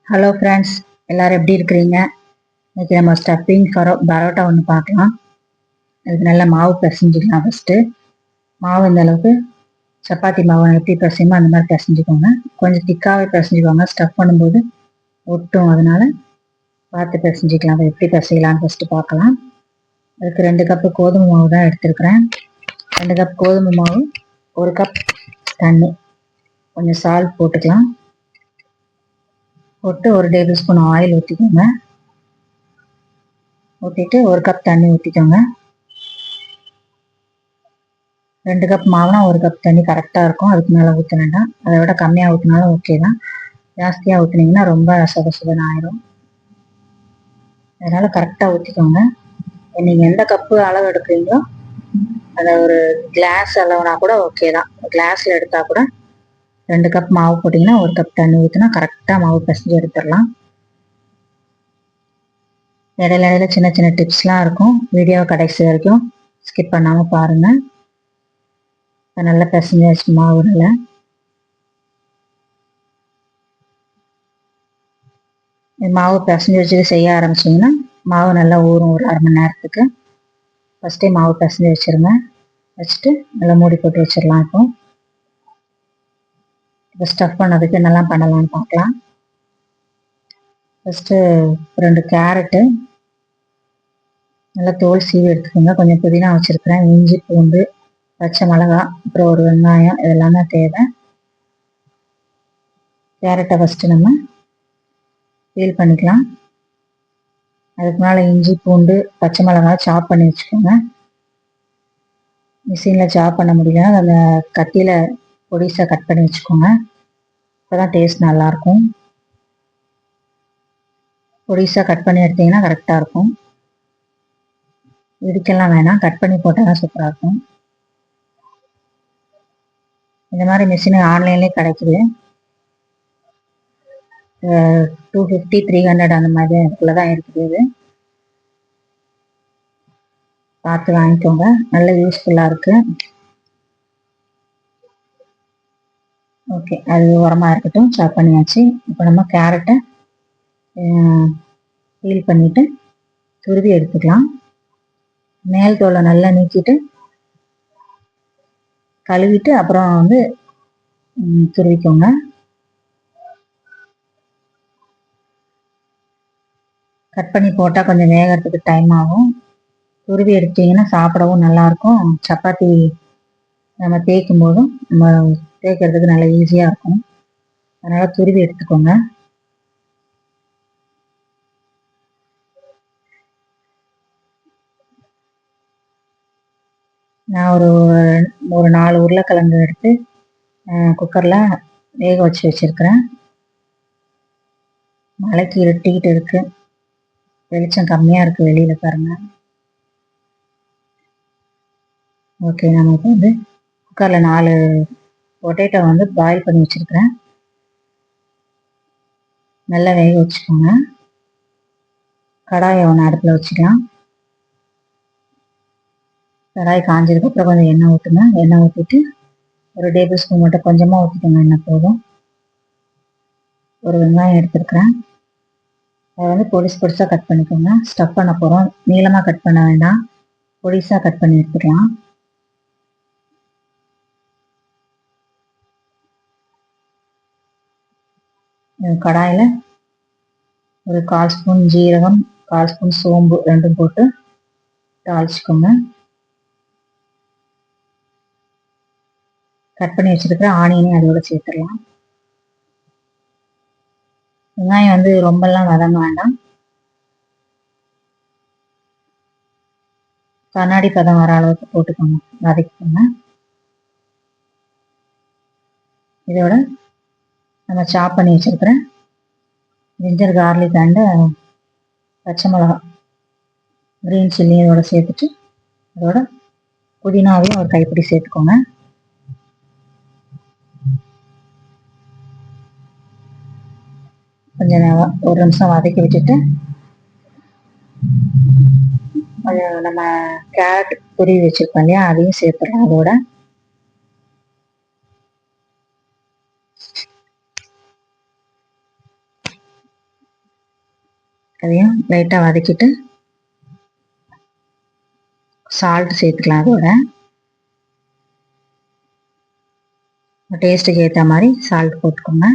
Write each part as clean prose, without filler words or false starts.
Hello friends, எல்லோரும் எப்படி இருக்கிறீங்க? இன்றைக்கி நம்ம ஸ்டஃபிங் பரோட்டா ஒன்று பார்க்கலாம். அதுக்கு நல்ல மாவு பிசைஞ்சிக்கலாம். ஃபஸ்ட்டு மாவு இந்த அளவுக்கு சப்பாத்தி மாவு எப்படி பிசையுமோ அந்த மாதிரி பிசைஞ்சிக்கோங்க. கொஞ்சம் திக்காகவே பிசைஞ்சிக்கோங்க, ஸ்டஃப் பண்ணும்போது ஒட்டும். அதனால் பார்த்து பிசைஞ்சிக்கலாம். அதை எப்படி பிசையலான்னு ஃபஸ்ட்டு பார்க்கலாம். அதுக்கு 2 கப்பு கோதுமை மாவு தான் எடுத்துருக்குறேன். 2 கப் கோதுமை மாவு, 1 கப் தண்ணி, கொஞ்சம் சால்ட் போட்டுக்கலாம். போட்டு 1 டேபிள் ஸ்பூன் ஆயில் ஊற்றிக்கோங்க. ஊற்றிட்டு 1 கப் தண்ணி ஊற்றிக்கோங்க. 2 கப் மாவுனா 1 கப் தண்ணி கரெக்டாக இருக்கும். அதுக்கு மேலே ஊற்ற வேண்டாம். அதை விட கம்மியாக ஊற்றினாலும் ஓகே தான். ஜாஸ்தியாக ஊற்றினீங்கன்னா ரொம்ப சொதன்னு ஆயிரும். அதனால் கரெக்டாக ஊற்றிக்கோங்க. நீங்கள் எந்த கப்பு அளவு எடுக்கிறீங்களோ அதை ஒரு கிளாஸ் அளவுனா கூட ஓகே தான். கிளாஸில் எடுத்தால் கூட 2 கப் மாவு போட்டிங்கன்னா 1 கப் தண்ணி ஊற்றினா கரெக்டாக மாவு பிசைஞ்சு எடுத்துடலாம். இடையில இடையில சின்ன சின்ன டிப்ஸ்லாம் இருக்கும். வீடியோ கடைசி வரைக்கும் ஸ்கிப் பண்ணாமல் பாருங்கள். நல்லா பிசைஞ்சு வச்சு மாவுல மாவு பிசைஞ்சு வச்சுட்டு செய்ய ஆரம்பிச்சிங்கன்னா மாவு நல்லா ஊறும். ஒரு 1/2 மணி நேரத்துக்கு ஃபஸ்ட்டே மாவு பிசைஞ்சு வச்சுருங்க. வச்சுட்டு நல்லா மூடி போட்டு வச்சிடலாம். இப்போ ஸ்டஃப் பண்ணதுக்கு என்னெல்லாம் பண்ணலான்னு பார்க்கலாம். ஃபஸ்ட்டு 2 கேரட்டு நல்லா தோல் சீவி எடுத்துக்கோங்க. கொஞ்சம் புதினா வச்சுருக்கிறேன். இஞ்சி, பூண்டு, பச்சை மிளகாய், அப்புறம் ஒரு வெங்காயம், இதெல்லாம் தான் தேவை. கேரட்டை ஃபஸ்ட்டு நம்ம பீல் பண்ணிக்கலாம். அதுக்கு மேலே இஞ்சி, பூண்டு, பச்சை மிளகாய் சாப் பண்ணி வச்சுக்கோங்க. மிஷினில் சாப் பண்ண முடியலன்னா அந்த கத்தியில் பொடிசாக கட் பண்ணி வச்சுக்கோங்க. அப்போ தான் டேஸ்ட் நல்லாயிருக்கும். பொடிசாக கட் பண்ணி எடுத்திங்கன்னா கரெக்டாக இருக்கும். இடிக்கலாம் வேணாம், கட் பண்ணி போட்டால் தான் சூப்பராக இருக்கும். இந்த மாதிரி மிஷினு ஆன்லைன்லேயே கிடைக்குது. 250, 300 அந்த மாதிரி அதுக்குள்ளே தான் இருக்குது. இது பார்த்து வாங்கிக்கோங்க. நல்ல யூஸ்ஃபுல்லாக இருக்குது. ஓகே, அது உரமாக இருக்கட்டும். சாப் பண்ணியாச்சு. இப்போ நம்ம கேரட்டை பீல் பண்ணிவிட்டு துருவி எடுத்துக்கலாம். மேல் தோலை நல்லா நீக்கிட்டு கழுவிட்டு அப்புறம் துருவிக்கோங்க. கட் பண்ணி போட்டால் கொஞ்சம் வேகிறதுக்கு டைம் ஆகும். துருவி எடுத்தீங்கன்னா சாப்பிடவும் நல்லாயிருக்கும். சப்பாத்தி நம்ம தேய்க்கும் போதும் நம்ம தேய்க்கிறதுக்கு நல்லா ஈஸியாக இருக்கும். அதனால் துருவி எடுத்துக்கோங்க. நான் ஒரு 4 உருளைக்கிழங்கு எடுத்து குக்கரில் வேக வச்சு வச்சுருக்கிறேன். மழைக்கு இருட்டிக்கிட்டு இருக்கு, வெளிச்சம் கம்மியாக இருக்குது வெளியில் பாருங்கள். ஓகே, நம்ம இப்போ குக்கரில் 4 பொட்டேட்டோ பாயில் பண்ணி வச்சுருக்கிறேன். நல்லா வேக வச்சுக்கோங்க. கடாயை ஒன்று அடுப்பில் வச்சுக்கலாம். கடாய் காஞ்சதுக்கப்புறம் கொஞ்சம் எண்ணெய் ஊற்றுங்க. எண்ணெய் ஊற்றிட்டு 1 டேபிள் ஸ்பூன் மட்டும் கொஞ்சமாக ஊற்றிக்கோங்க. எண்ணெய் போதும். ஒரு வெங்காயம் எடுத்துருக்கிறேன். அதை பொடிசாக கட் பண்ணிக்கோங்க. ஸ்டஃப் பண்ண போகிறோம். நீளமாக கட் பண்ண வேண்டாம், பொடிசாக கட் பண்ணி எடுத்துக்கலாம். கடாயில் ஒரு 1/4 ஸ்பூன் ஜீரகம், 1/4 ஸ்பூன் சோம்பு ரெண்டும் போட்டு தாளிச்சுக்கோங்க. கட் பண்ணி வச்சுருக்கிற ஆனியனையும் அதோட சேர்த்துடலாம். வெங்காயம் ரொம்பலாம் வதங்க வேண்டாம். கண்ணாடி பதம் வர அளவுக்கு போட்டுக்கோங்க, வதக்கிக்கோங்க. இதோட நம்ம சாப் பண்ணி வச்சுருக்கிற ஜிஞ்சர், கார்லிக் அண்டு பச்சை மிளகா, க்ரீன் சில்லி இதோட சேர்த்துட்டு அதோட புதினாவையும் ஒரு கைப்பிடி சேர்த்துக்கோங்க. கொஞ்சம் ஒரு நிமிஷம் வதக்கி விட்டுட்டு நம்ம கேரட் துருவி வச்சுருக்கோம் இல்லையா, அதையும் சேர்த்துடலாம். அதோட அதையும் லைட்டாக வதக்கிட்டு சால்ட் சேர்த்துக்கலாம். அதோட டேஸ்ட்டுக்கு ஏற்ற மாதிரி சால்ட் போட்டுக்கோங்க.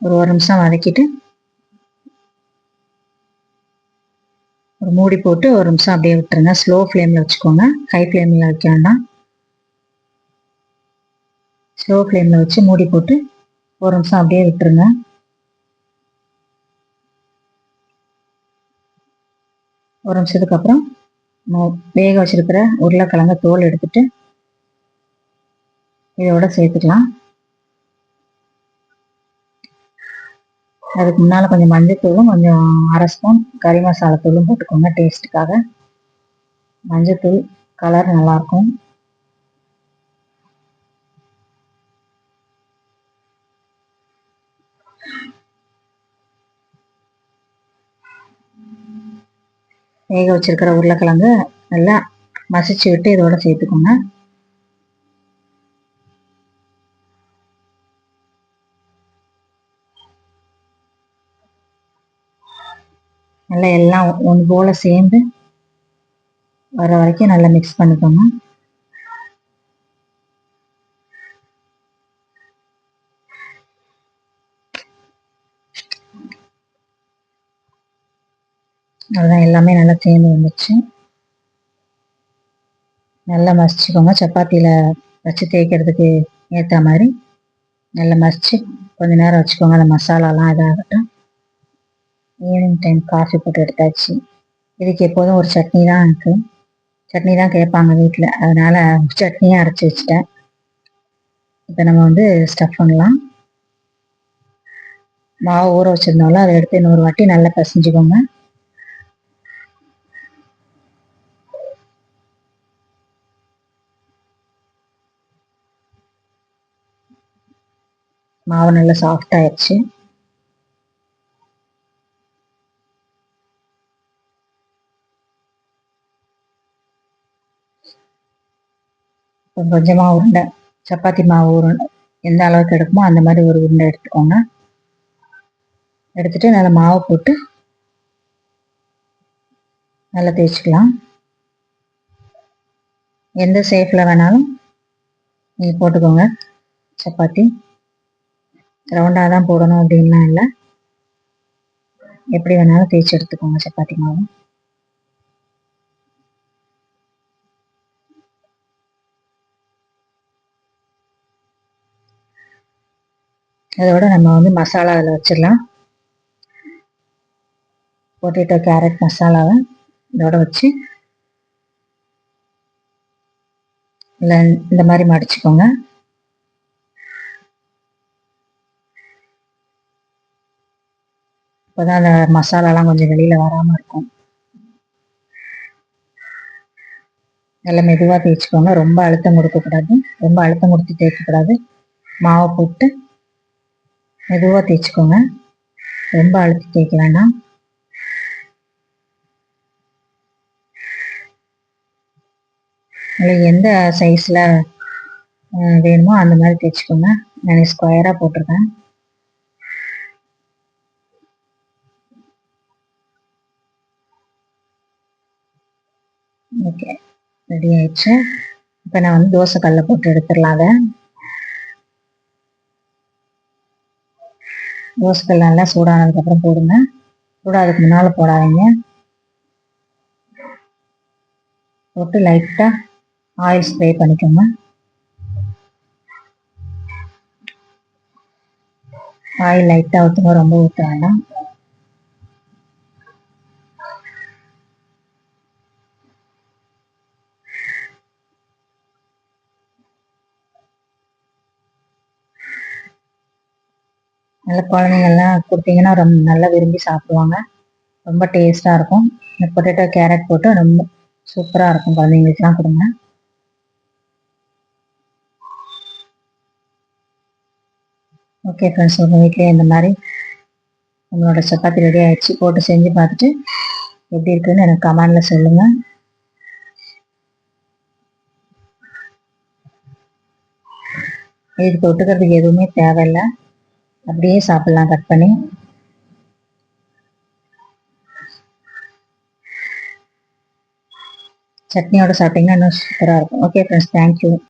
ஒரு நிமிஷம் வதக்கிட்டு ஒரு மூடி போட்டு ஒரு நிமிஷம் அப்படியே விட்டுருங்க. ஸ்லோ ஃப்ளேமில் வச்சுக்கோங்க, ஹை ஃப்ளேமில் வைக்க வேண்டாம். ஸ்லோ ஃப்ளேமில் வச்சு மூடி போட்டு ஒரு நிமிஷம் அப்படியே விட்டுருங்க. ஒரு நிமிஷத்துக்கு அப்புறம் வேக வச்சிருக்கிற உருளைக்கிழங்க தோல் எடுத்துட்டு இதோட சேர்த்துக்கலாம். அதுக்கு முன்னால் கொஞ்சம் மஞ்சத்தூளும் கொஞ்சம் அரை ஸ்பூன் கறி மசாலா தூளும் போட்டுக்கோங்க. டேஸ்ட்டுக்காக மஞ்சத்தூள் கலர் நல்லாயிருக்கும். வேக வச்சிருக்கிற உருளைக்கிழங்கு நல்லா மசிச்சு விட்டு இதோட சேர்த்துக்கோங்க. நல்லா எல்லாம் ஒன்று போல சேர்ந்து வர வரைக்கும் நல்லா மிக்ஸ் பண்ணிக்கோங்க. அதுதான் எல்லாமே நல்லா சேர்ந்து வந்துச்சு. நல்லா மசிச்சுக்கோங்க. சப்பாத்தியில் வச்சு தேய்க்கிறதுக்கு ஏற்ற மாதிரி நல்லா மசிச்சு கொஞ்ச நேரம் வச்சுக்கோங்க. அந்த மசாலாலாம் இதாகட்டும். ஈவினிங் டைம் காஃபி போட்டு எடுத்தாச்சு. இதுக்கு எப்போதும் ஒரு சட்னி தான் இருக்குது. சட்னி தான் கேட்பாங்க வீட்டில், அதனால சட்னியாக அரைச்சி வச்சுட்டேன். இப்போ நம்ம வந்து ஸ்டஃப் பண்ணலாம். மாவு ஊற வச்சிருந்தாலும் அதை எடுத்து இன்னொரு வாட்டி நல்லா பசைஞ்சுக்கோங்க. மாவு நல்லா சாஃப்ட் ஆயிடுச்சு. கொஞ்சமாக உருண்டை சப்பாத்தி மாவு உருண்டை எந்த அளவுக்கு எடுக்குமோ அந்த மாதிரி ஒரு உருண்டை எடுத்துக்கோங்க. எடுத்துட்டு நல்லா மாவு போட்டு நல்லா தேய்ச்சிக்கலாம். எந்த ஷேப்பில் வேணாலும் நீங்கள் போட்டுக்கோங்க. சப்பாத்தி ரவுண்டாக தான் போடணும் அப்படின்லாம் இல்லை, எப்படி வேணாலும் தேய்ச்சி எடுத்துக்கோங்க சப்பாத்தி மாவு. அதோட நம்ம வந்து மசாலா அதில் வச்சிடலாம். பொட்டேட்டோ கேரட் மசாலாவை இதோட வச்சு இல்லை இந்த மாதிரி மடிச்சுக்கோங்க. அப்போதான் அந்த மசாலாலாம் கொஞ்சம் வெளியில் வராமல் இருக்கும். நல்லா மெதுவாக தேய்ச்சிக்கோங்க. ரொம்ப அழுத்தம் கொடுக்கக்கூடாது, ரொம்ப அழுத்தம் கொடுத்து தேய்க்கக்கூடாது. மாவை போட்டு மெதுவாக தேய்ச்சிக்கோங்க, ரொம்ப அழுத்தி தேய்க்க வேண்டாம். உங்களுக்கு எந்த சைஸில் வேணுமோ அந்த மாதிரி தேய்ச்சிக்கோங்க. நான் ஸ்கொயராக போட்டிருக்கேன். ஓகே, ரெடி ஆயிடுச்சு. இப்போ நான் வந்து தோசை கல்லை போட்டு எடுத்துடலாம். அதை தோசைக்கல் நல்லா சூடானதுக்கப்புறம் போடுங்க. சூடாதுக்கு முன்னால் போடாதீங்க. போட்டு லைட்டாக ஆயில் ஸ்ப்ரே பண்ணிக்கோங்க. ஆயில் லைட்டாக ஊற்றுங்க, ரொம்ப ஊற்ற வேண்டாம். நல்ல குழந்தைங்கள்லாம் கொடுத்தீங்கன்னா ரொம்ப நல்லா விரும்பி சாப்பிடுவாங்க. ரொம்ப டேஸ்ட்டாக இருக்கும். இந்த பொட்டேட்டோ கேரட் போட்டு ரொம்ப சூப்பராக இருக்கும். குழந்தைங்களுக்குலாம் கொடுங்க. ஓகே ஃப்ரெண்ட்ஸ், உங்கள் வீட்டிலே இந்த மாதிரி உங்களோட சப்பாத்தி ரெடி ஆகிடுச்சு. போட்டு செஞ்சு பார்த்துட்டு எப்படி இருக்குன்னு எனக்கு கமெண்டில் சொல்லுங்கள். இதுக்கு தொட்டுக்கிறதுக்கு எதுவுமே தேவையில்லை, அப்படியே சாப்பிட்லாம் கட் பண்ணி. சட்னியோட சாப்பிட்டீங்கன்னா இன்னும் சூப்பராக இருக்கும். Okay friends, thank you.